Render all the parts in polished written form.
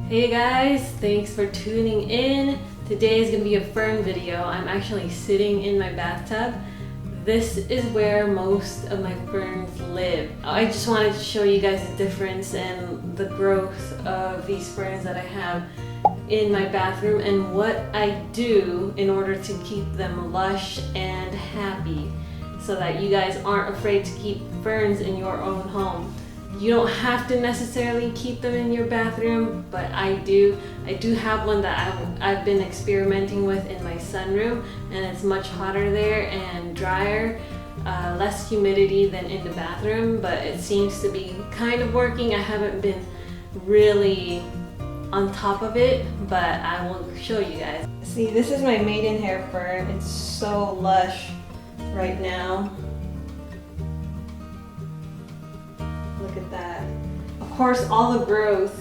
Hey guys, thanks for tuning in. Today is going to be a fern video. I'm actually sitting in my bathtub. This is where most of my ferns live. I just wanted to show you guys the difference in the growth of these ferns that I have in my bathroom and what I do in order to keep them lush and happy so that you guys aren't afraid to keep ferns in your own home. You don't have to necessarily keep them in your bathroom, but I do. I do have one that I've been experimenting with in my sunroom, and it's much hotter there and drier, less humidity than in the bathroom, but it seems to be kind of working. I haven't been really on top of it, but I will show you guys. See, this is my maidenhair fern. It's so lush right now. Look at that. Of course, all the growth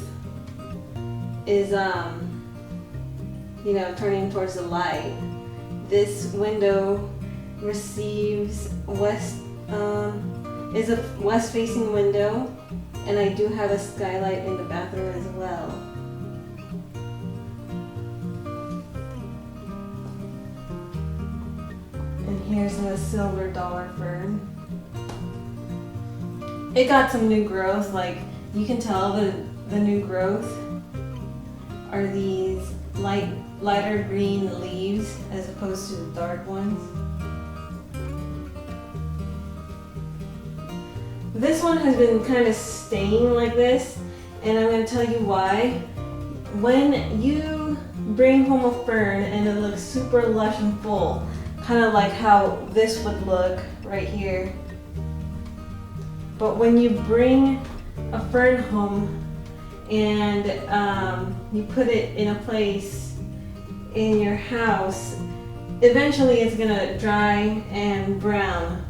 is, turning towards the light. This window receives is a west-facing window, and I do have a skylight in the bathroom as well. And here's the silver dollar fern. It got some new growth, like you can tell the new growth are these lighter green leaves as opposed to the dark ones. This one has been kind of staying like this, and I'm going to tell you why. When you bring home a fern and it looks super lush and full, kind of like how this would look right here. But when you bring a fern home and you put it in a place in your house, eventually it's gonna dry and brown.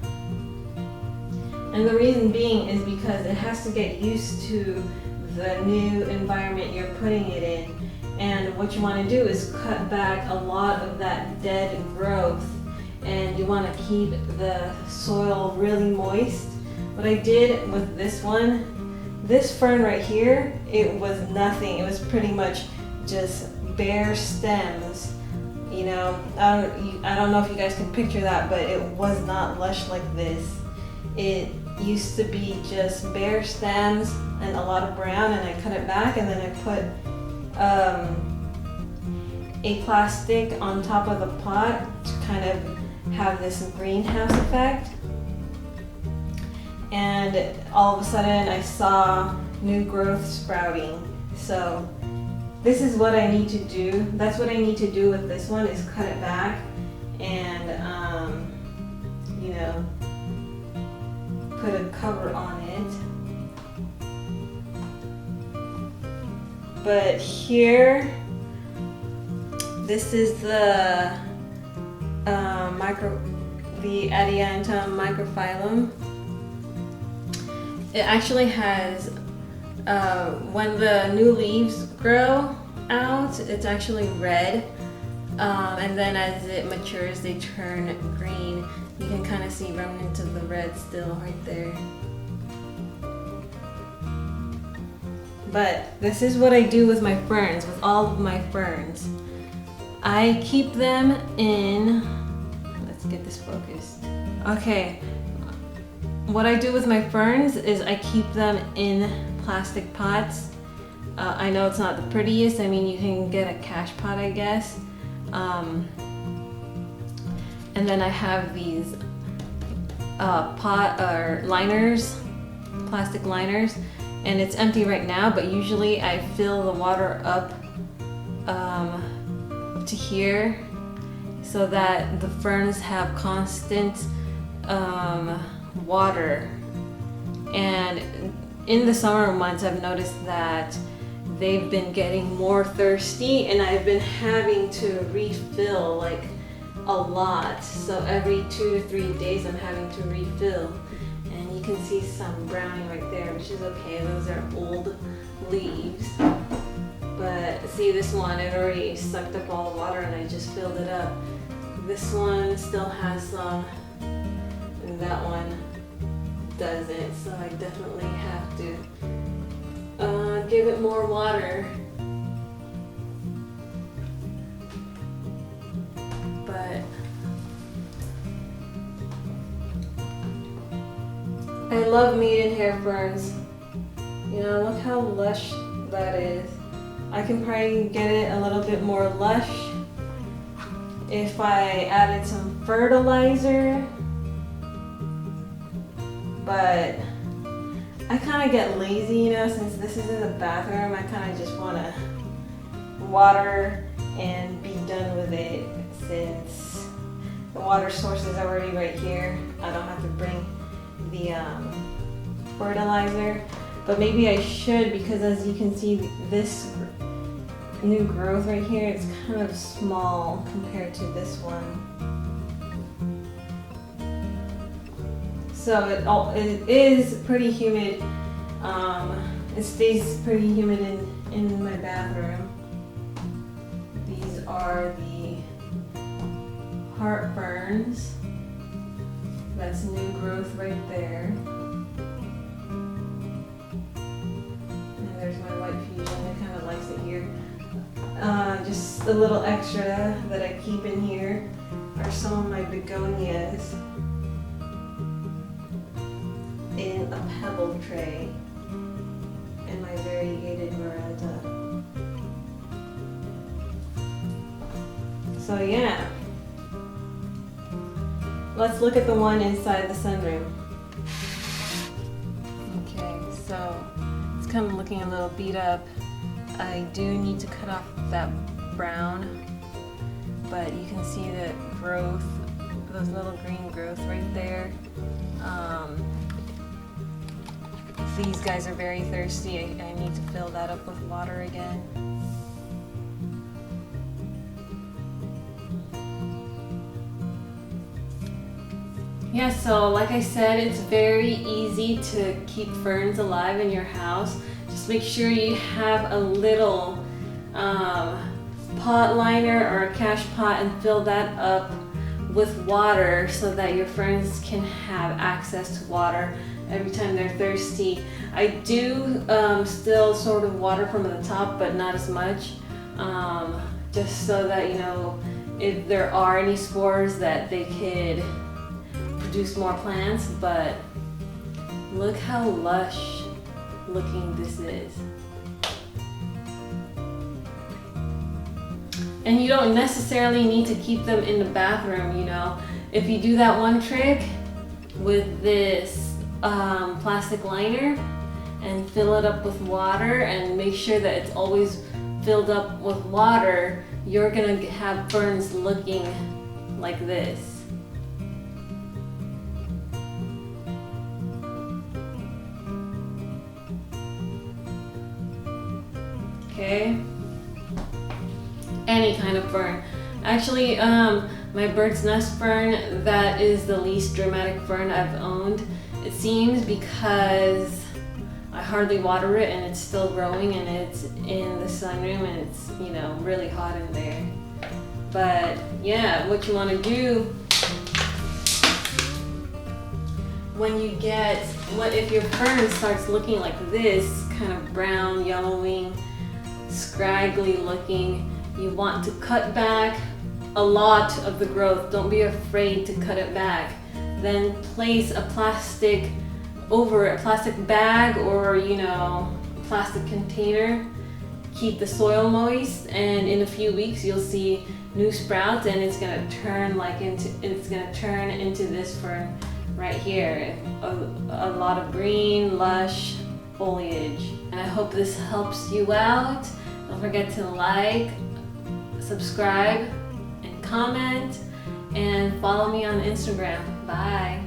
And the reason being is because it has to get used to the new environment you're putting it in. And what you want to do is cut back a lot of that dead growth, and you want to keep the soil really moist. What I did with this one, this fern right here, it was nothing. It was pretty much just bare stems. You know, I don't know if you guys can picture that, but it was not lush like this. It used to be just bare stems and a lot of brown, and I cut it back, and then I put a plastic on top of the pot to kind of have this greenhouse effect. And all of a sudden I saw new growth sprouting. So this is what I need to do. That's what I need to do with this one, is cut it back and put a cover on it. But here, this is the Adiantum microphyllum. It actually has, when the new leaves grow out, it's actually red, and then as it matures they turn green. You can kind of see remnants of the red still right there. But this is what I do with my ferns, with all of my ferns. I keep them in, let's get this focused. Okay. What I do with my ferns is I keep them in plastic pots. I know it's not the prettiest. I mean, you can get a cash pot, I guess. And then I have these plastic liners, and it's empty right now, but usually I fill the water up to here so that the ferns have constant water. And in the summer months I've noticed that they've been getting more thirsty, and I've been having to refill like a lot. So every 2 to 3 days I'm having to refill, and you can see some browning right there, which is okay. Those are old leaves. But see, this one, it already sucked up all the water and I just filled it up. This one still has some, and that one doesn't, so I definitely have to give it more water I love maidenhair ferns. You know, look how lush that is. I can probably get it a little bit more lush if I added some fertilizer, but I kind of get lazy, you know, since this is in the bathroom. I kind of just want to water and be done with it, since the water source is already right here. I don't have to bring the fertilizer, but maybe I should, because as you can see, this new growth right here, it's kind of small compared to this one. So it is pretty humid. It stays pretty humid in my bathroom. These are the heart ferns. That's new growth right there. And there's my white fusion. It kind of likes it here. Just a little extra that I keep in here are some of my begonias in a pebble tray and my variegated Miranda. So yeah, let's look at the one inside the sunroom. Okay, so it's kind of looking a little beat up. I do need to cut off that brown, but you can see the growth, those little green growth right there. These guys are very thirsty. I need to fill that up with water again. Yeah, so like I said, it's very easy to keep ferns alive in your house. Just make sure you have a little pot liner or a cache pot and fill that up with water so that your ferns can have access to water every time they're thirsty. I do still sort of water from the top, but not as much, just so that, you know, if there are any spores that they could produce more plants. But look how lush looking this is. And you don't necessarily need to keep them in the bathroom, you know. If you do that one trick with this plastic liner and fill it up with water and make sure that it's always filled up with water, you're gonna have ferns looking like this. Okay, any kind of fern. Actually, my bird's nest fern, that is the least dramatic fern I've owned. It seems, because I hardly water it and it's still growing and it's in the sunroom and it's, you know, really hot in there. But yeah, what you want to do when you get, if your fern starts looking like this, kind of brown, yellowing, scraggly looking, you want to cut back a lot of the growth. Don't be afraid to cut it back. Then place a plastic over a plastic bag or, you know, plastic container. Keep the soil moist, and in a few weeks you'll see new sprouts, and it's gonna turn into this fern right here. A lot of green, lush foliage. And I hope this helps you out. Don't forget to like, subscribe, and comment, and follow me on Instagram. Bye.